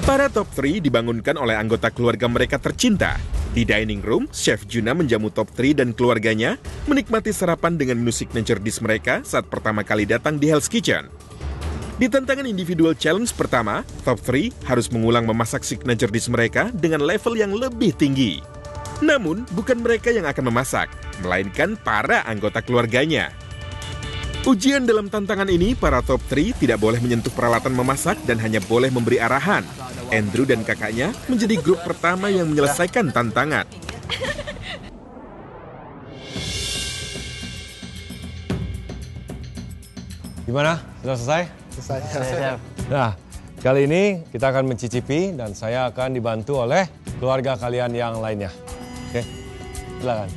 Para top 3 dibangunkan oleh anggota keluarga mereka tercinta. Di dining room, Chef Juna menjamu top 3 dan keluarganya menikmati sarapan dengan menu signature dish mereka saat pertama kali datang di Hell's Kitchen. Di tantangan individual challenge pertama, top 3 harus mengulang memasak signature dish mereka dengan level yang lebih tinggi. Namun, bukan mereka yang akan memasak, melainkan para anggota keluarganya. Ujian dalam tantangan ini, para top 3 tidak boleh menyentuh peralatan memasak dan hanya boleh memberi arahan. Andrew dan kakaknya menjadi grup pertama yang menyelesaikan tantangan. Gimana? Sudah selesai? Selesai. Nah, kali ini kita akan mencicipi dan saya akan dibantu oleh keluarga kalian yang lainnya. Oke, silakan.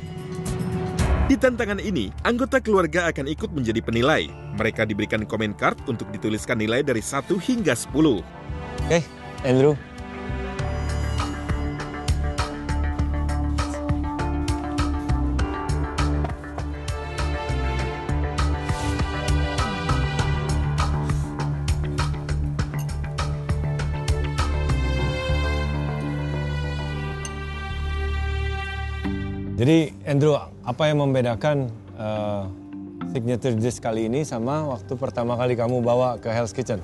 Di tantangan ini, anggota keluarga akan ikut menjadi penilai. Mereka diberikan comment card untuk dituliskan nilai dari 1 hingga 10. Oke, Andrew. Jadi, Andrew, apa yang membedakan signature dish kali ini sama waktu pertama kali kamu bawa ke Hell's Kitchen?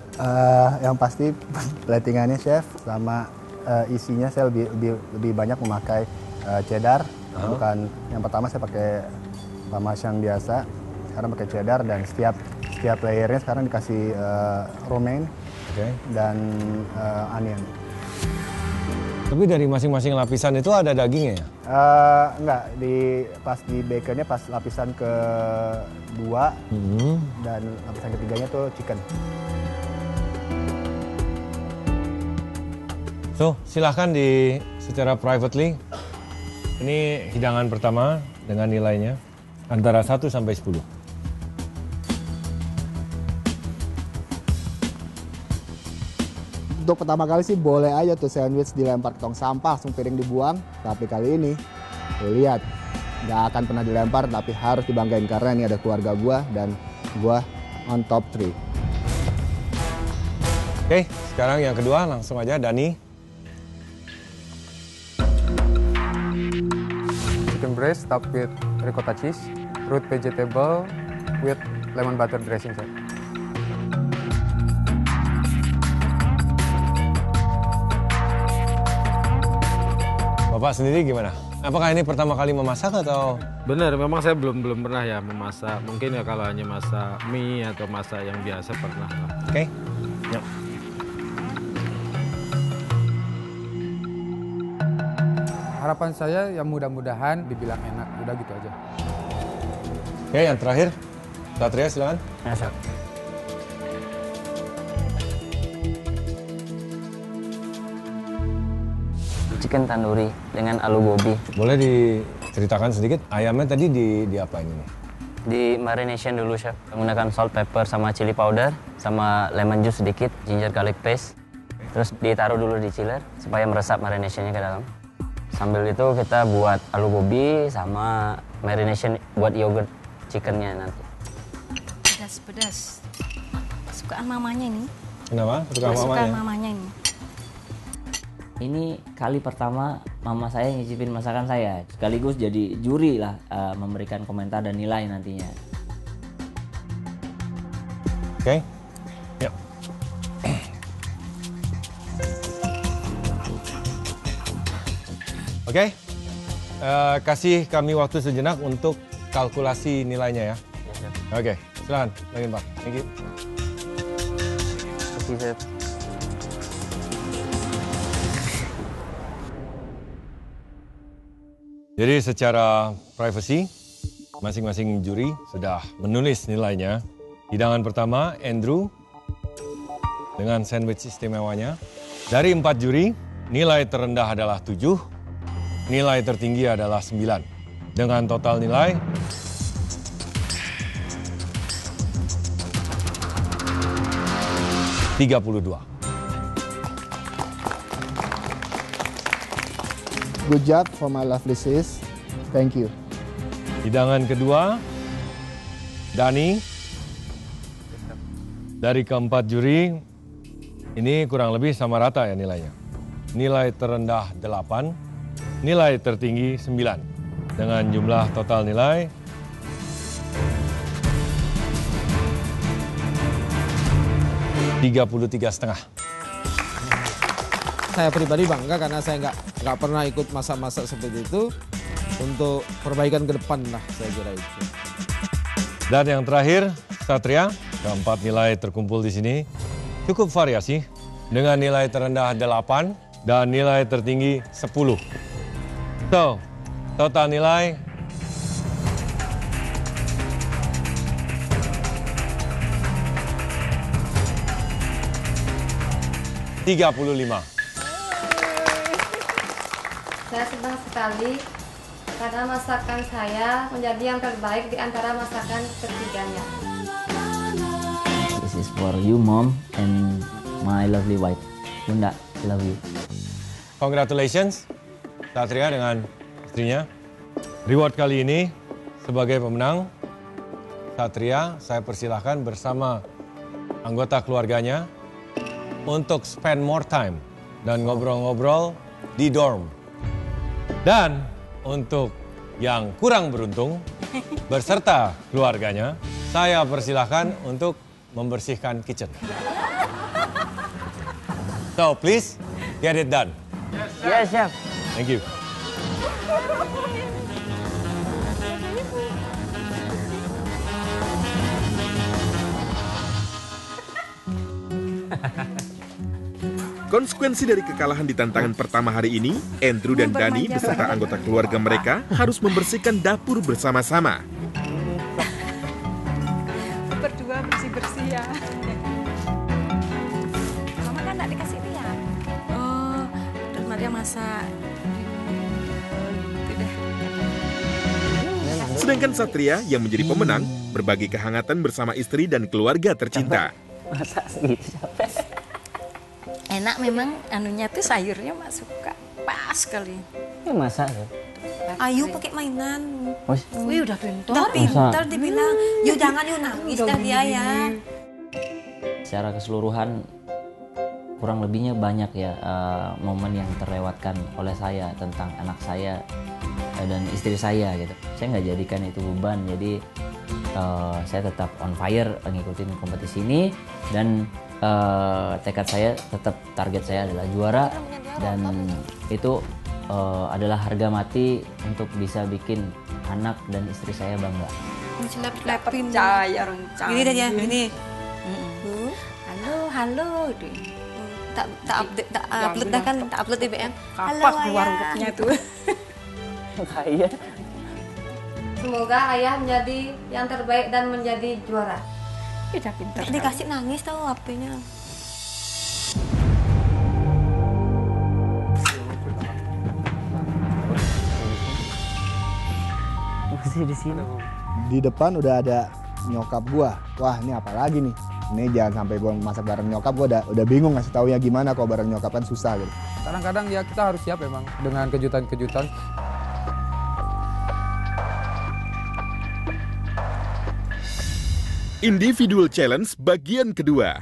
Yang pasti platingannya chef, sama isinya saya lebih banyak memakai cheddar. Bukan yang pertama saya pakai parmesan biasa, sekarang pakai cheddar dan setiap layernya sekarang dikasih romaine dan onion. Tapi dari masing-masing lapisan itu ada dagingnya ya? Enggak, pas di baconnya pas lapisan kedua dan lapisan ketiganya tuh chicken. So, silahkan secara privately. Ini hidangan pertama dengan nilainya antara 1 sampai 10. Untuk pertama kali sih boleh aja tuh sandwich dilempar ke tong sampah, langsung piring dibuang. Tapi kali ini, lihat, nggak akan pernah dilempar, tapi harus dibanggain karena ini ada keluarga gua dan gua on top 3. Oke, sekarang yang kedua langsung aja Dani. Chicken breast topped with ricotta cheese, root vegetable with lemon butter dressing, sir. Bapak sendiri gimana? Apakah ini pertama kali memasak atau? Benar, memang saya belum pernah ya memasak. Mungkin ya kalau hanya masak mie atau masak yang biasa pernah. Oke. Ya. Harapan saya ya mudah-mudahan dibilang enak, udah gitu aja. Oke, yang terakhir. Satria, silakan. Ya, Chef. Chicken tandoori dengan aloo gobi. Boleh diceritakan sedikit ayamnya tadi diapain ini? Di marination dulu, Chef. Menggunakan salt, pepper, sama chili powder, sama lemon juice sedikit, ginger garlic paste. Terus ditaruh dulu di chiller supaya meresap marinationnya ke dalam. Sambil itu kita buat aloo gobi sama marination buat yogurt chickennya nanti. Pedas-pedas. Kesukaan mamanya ini. Kenapa? Kesukaan mamanya ini. Ini kali pertama mama saya nyicipin masakan saya, sekaligus jadi juri lah, memberikan komentar dan nilai nantinya. Oke. Ya. Oke. Kasih kami waktu sejenak untuk kalkulasi nilainya ya. Oke, silakan. Lagi Pak. Thank you. Oke, Chef. Jadi secara privacy, masing-masing juri sudah menulis nilainya. Hidangan pertama, Andrew, dengan sandwich istimewanya. Dari 4 juri, nilai terendah adalah 7, nilai tertinggi adalah 9. Dengan total nilai 32. Good job for my lovely sis. Thank you. Hidangan kedua, Dani. Dari keempat juri, Ini kurang lebih sama rata ya nilainya. Nilai terendah 8, nilai tertinggi 9. Dengan jumlah total nilai 33,5. Saya pribadi bangga karena saya nggak pernah ikut masa-masa seperti itu. Untuk perbaikan ke depan lah saya kira itu. Dan yang terakhir, Satria, keempat nilai terkumpul di sini. Cukup variasi dengan nilai terendah 8 dan nilai tertinggi 10. So, total nilai 35. Saya senang sekali karena masakan saya menjadi yang terbaik di antara masakan ketiganya. This is for you, Mom, and my lovely wife. Bunda, love you. Congratulations, Satria dengan istrinya. Reward kali ini sebagai pemenang, Satria, saya persilahkan bersama anggota keluarganya untuk spend more time dan ngobrol-ngobrol di dorm. Dan untuk yang kurang beruntung, berserta keluarganya, saya persilahkan untuk membersihkan kitchen. So, please, get it done. Yes, Chef. Thank you. Konsekuensi dari kekalahan di tantangan pertama hari ini, Andrew dan Dani beserta anggota keluarga mereka harus membersihkan dapur bersama-sama. Berdua bersih-bersih ya. Mama kan nggak dikasih lihat. Oh, terus Maria masak. Gitu deh. Sedangkan Satria yang menjadi pemenang berbagi kehangatan bersama istri dan keluarga tercinta. Masa segitu capek? Enak memang anunya tuh sayurnya Mak suka. Pas sekali. Ya masa ya? Ayu pakai mainan. Wih udah pintar. Udah pintar dibilang. Yuk jangan yuk nangis dah dia ya. Secara keseluruhan kurang lebihnya banyak ya momen yang terlewatkan oleh saya tentang anak saya dan istri saya gitu. Saya nggak jadikan itu beban, jadi saya tetap on fire ngikutin kompetisi ini dan tekad saya tetap target saya adalah juara dan itu adalah harga mati untuk bisa bikin anak dan istri saya bangga. Percaya rencana. Gini dah dia, gini. Halo. Tak upload dah kan, tak upload di BM. Halo ayah. Tuh. Kayak. Semoga ayah menjadi yang terbaik dan menjadi juara. Udah pintar. Dikasih nangis tahu HP-nya. Masih di sini. Di depan udah ada nyokap gua. Wah, ini apa lagi nih? Ini jangan sampai gua masak bareng nyokap, gua udah bingung ngasih taunya gimana kalau bareng nyokap kan susah gitu. Kadang-kadang ya kita harus siap memang dengan kejutan-kejutan. Individual Challenge bagian kedua.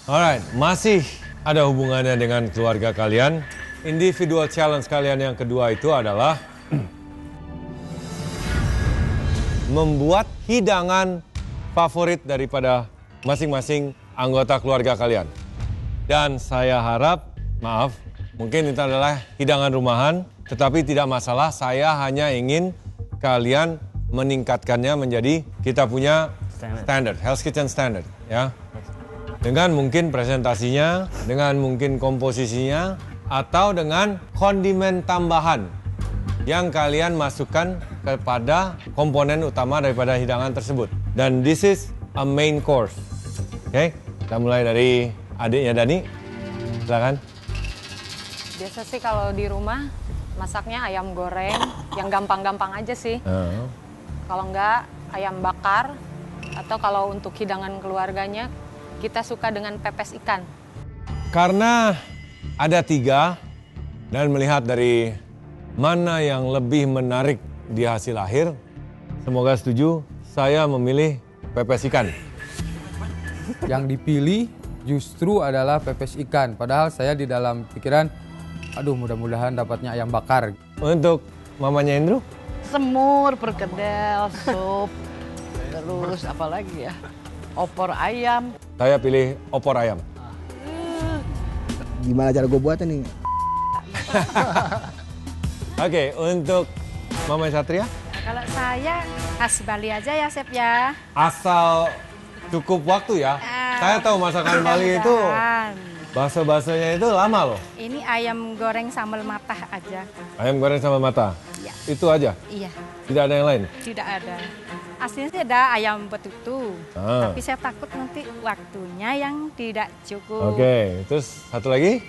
Alright, masih ada hubungannya dengan keluarga kalian. Individual challenge kalian yang kedua itu adalah membuat hidangan favorit daripada masing-masing anggota keluarga kalian. Dan saya harap, maaf, mungkin itu adalah hidangan rumahan, tetapi tidak masalah, saya hanya ingin kalian meningkatkannya menjadi kita punya standard, Hell's Kitchen standard, ya. Dengan mungkin presentasinya, dengan mungkin komposisinya, atau dengan kondimen tambahan yang kalian masukkan kepada komponen utama daripada hidangan tersebut. Dan this is a main course. Oke, kita mulai dari adiknya Dani. Silakan. Biasa sih kalau di rumah masaknya ayam goreng yang gampang-gampang aja sih. Kalau enggak ayam bakar atau kalau untuk hidangan keluarganya kita suka dengan pepes ikan. Karena ada 3 dan melihat dari mana yang lebih menarik di hasil akhir, semoga setuju, saya memilih pepes ikan. Yang dipilih justru adalah pepes ikan. Padahal saya di dalam pikiran, aduh mudah-mudahan dapatnya ayam bakar. Untuk mamanya Andrew? Semur, perkedel, sup, terus apa lagi ya? Opor ayam. Saya pilih opor ayam. Gimana cara gue buatnya nih? Oke, untuk Mama Satria? Kalau saya khas Bali aja ya, Chef ya. Asal cukup waktu ya. Saya tahu masakan Bali itu bakso-baksonya itu lama loh. Ini ayam goreng sambal matah aja. Ayam goreng sama mata? Iya. Itu aja? Iya. Tidak ada yang lain? Tidak ada. Aslinya sih ada ayam betutu. Tapi saya takut nanti waktunya yang tidak cukup. Oke, terus satu lagi?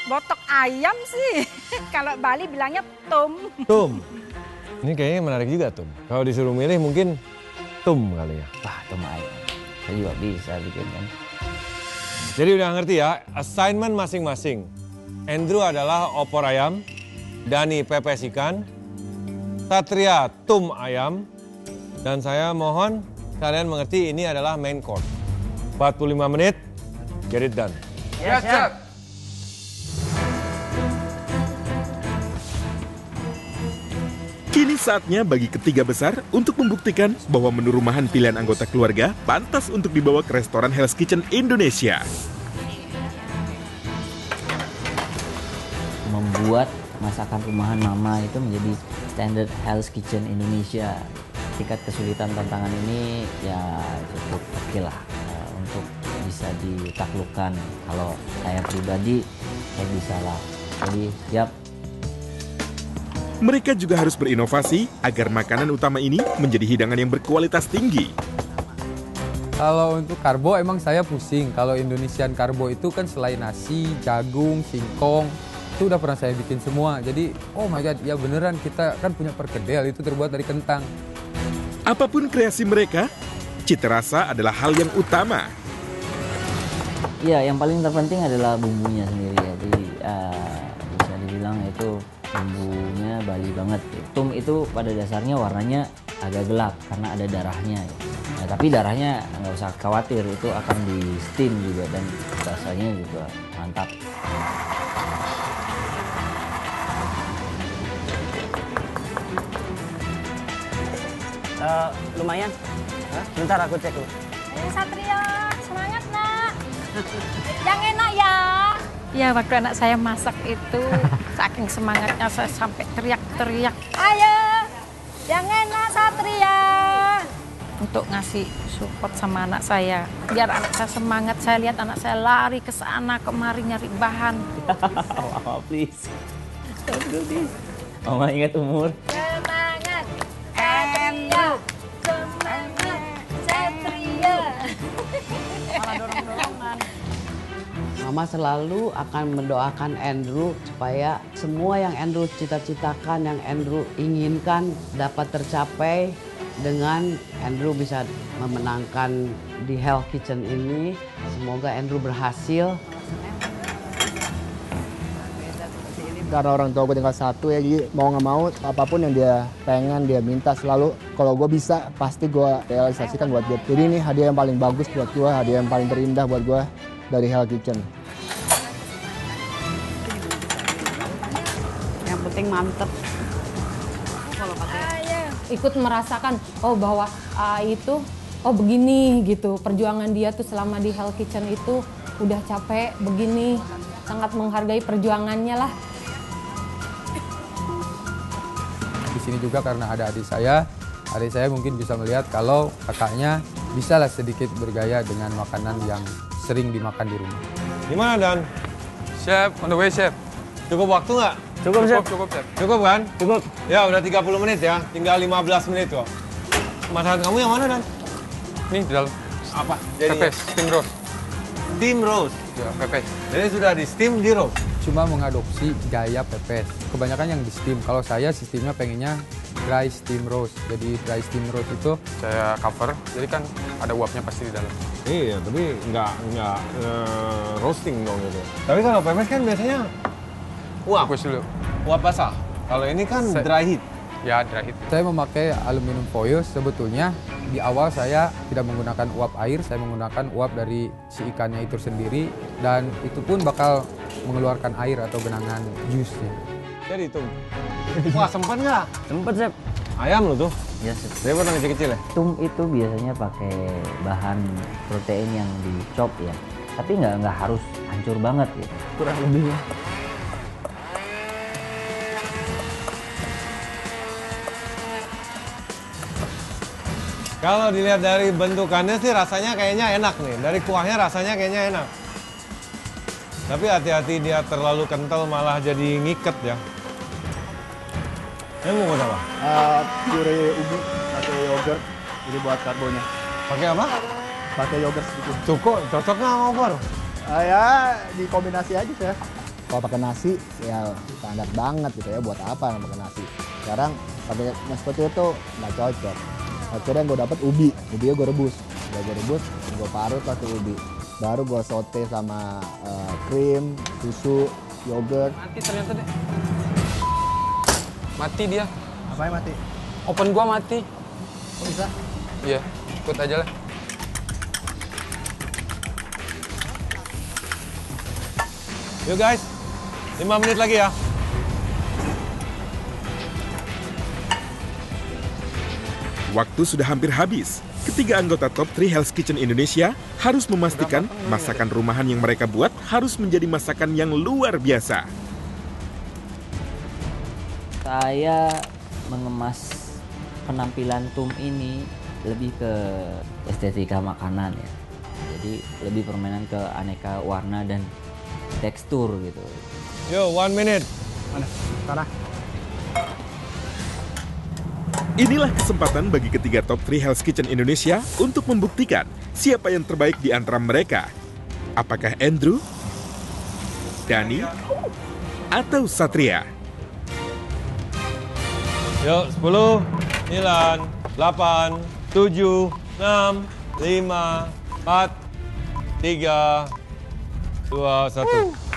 Botok ayam sih. Kalau Bali bilangnya tum. Tum. Ini kayaknya menarik juga tum. Kalau disuruh milih mungkin tum kali ya. Wah, tum ayam. Saya juga bisa bikin kan. Jadi udah ngerti ya, assignment masing-masing. Andrew adalah opor ayam, Dani pepes ikan, Satria tum ayam, dan saya mohon kalian mengerti ini adalah main course. 45 menit, get it done. Yes, Chef. Kini saatnya bagi ketiga besar untuk membuktikan bahwa menu rumahan pilihan anggota keluarga pantas untuk dibawa ke restoran Hell's Kitchen Indonesia. Membuat masakan rumahan mama itu menjadi standar Hell's Kitchen Indonesia. Tingkat kesulitan tantangan ini ya cukup oke lah untuk bisa ditaklukkan. Kalau saya pribadi, saya bisa lah. Jadi siap. Mereka juga harus berinovasi agar makanan utama ini menjadi hidangan yang berkualitas tinggi. Kalau untuk karbo emang saya pusing. Kalau Indonesian karbo itu kan selain nasi, jagung, singkong, itu udah pernah saya bikin semua. Jadi, oh my god, ya beneran kita kan punya perkedel itu terbuat dari kentang. Apapun kreasi mereka, cita rasa adalah hal yang utama. Iya, yang paling terpenting adalah bumbunya sendiri. Jadi bisa dibilang itu bumbunya Bali banget. Tum itu pada dasarnya warnanya agak gelap karena ada darahnya. Nah, tapi darahnya nggak usah khawatir, itu akan di steam juga dan rasanya juga mantap. Lumayan. Bentar aku cek dulu. Ayo Satria, semangat nak. Yang enak ya. Ya waktu anak saya masak itu saking semangatnya saya sampai teriak-teriak. Ayo, yang enak Satria. Untuk ngasih support sama anak saya. Biar anak saya semangat, saya lihat anak saya lari ke sana kemari nyari bahan. Mama please. Don't do this. Mama ingat umur. Semangat, Satria. Semangat, Satria. Malah dorong-dorongan. Mama selalu akan mendoakan Andrew supaya semua yang Andrew cita-citakan, yang Andrew inginkan dapat tercapai dengan Andrew bisa memenangkan di Hell's Kitchen ini. Semoga Andrew berhasil. Karena orang tua gue tinggal satu ya, jadi mau nggak mau apapun yang dia pengen, dia minta selalu. Kalau gue bisa, pasti gue realisasikan buat dia. Jadi ini hadiah yang paling bagus buat gue, hadiah yang paling terindah buat gue dari Hell's Kitchen. Yang penting mantep. Ikut merasakan bahwa itu begini gitu, perjuangan dia tuh selama di Hell's Kitchen itu udah capek begini, sangat menghargai perjuangannya lah. Di sini juga karena ada adik saya mungkin bisa melihat kalau kakaknya bisa lah sedikit bergaya dengan makanan yang sering dimakan di rumah. Gimana Dan? Chef, on the way Chef. Cukup waktu nggak? Cukup Chef. Cukup kan? Cukup. Ya udah 30 menit ya, tinggal 15 menit kok. Masakan kamu yang mana Dan? Nih di dalam. Apa? Pepes, steam roast. Steam roast? Ya, pepes. Jadi sudah di steam, di roast? Cuma mengadopsi gaya pepes. Kebanyakan yang di steam. Kalau saya sistemnya pengennya dry steam roast. Jadi dry steam roast itu saya cover, jadi kan ada uapnya pasti di dalam. Iya, tapi nggak roasting dong gitu. Tapi kalau pepes kan biasanya uap. Kukus dulu. Uap basah. Kalau ini kan dry heat. Ya, dry heat. Saya memakai aluminium foil. Sebetulnya di awal saya tidak menggunakan uap air, saya menggunakan uap dari si ikannya itu sendiri, dan itu pun bakal mengeluarkan air atau genangan jusnya. Jadi itu. Wah, sempet nggak? Sempet, Chef. Ayam lo tuh? Ya, Chef. Dia potong kecil-kecil ya? Tum itu biasanya pakai bahan protein yang dicop ya. Tapi nggak harus hancur banget gitu. Kurang lebihnya. Kalau dilihat dari bentukannya sih rasanya kayaknya enak nih. Dari kuahnya rasanya kayaknya enak. Tapi hati-hati dia terlalu kental malah jadi ngiket ya. Yang mau buat apa? Puree ubi pakai yogurt. Jadi buat karbonya. Pakai apa? Pakai yogurt sedikit. Cukup, cocok nggak sama opor? Ya dikombinasi aja Chef. Kalau pakai nasi ya standar banget gitu ya. Buat apa pakai nasi? Sekarang pakai seperti itu nggak cocok. Akhirnya gue dapet ubi, ubinya gue rebus. Udah gue rebus, gue parut pakai ubi. Baru gue saute sama krim, susu, yogurt. Mati ternyata deh. Mati dia. Apa yang mati? Open gua mati. Kok bisa? Iya, ikut aja lah. Yuk guys, 5 menit lagi ya. Waktu sudah hampir habis. Ketiga anggota Top 3 Hell's Kitchen Indonesia harus memastikan masakan rumahan yang mereka buat harus menjadi masakan yang luar biasa. Saya mengemas penampilan Tum ini lebih ke estetika makanan ya. Jadi lebih permainan ke aneka warna dan tekstur gitu. Yo, 1 minute. Mana? Sana. Inilah kesempatan bagi ketiga Top 3 Hell's Kitchen Indonesia untuk membuktikan siapa yang terbaik di antara mereka. Apakah Andrew, Dani, atau Satria? Yuk, 10, 9, 8, 7, 6, 5, 4, 3, 2, 1.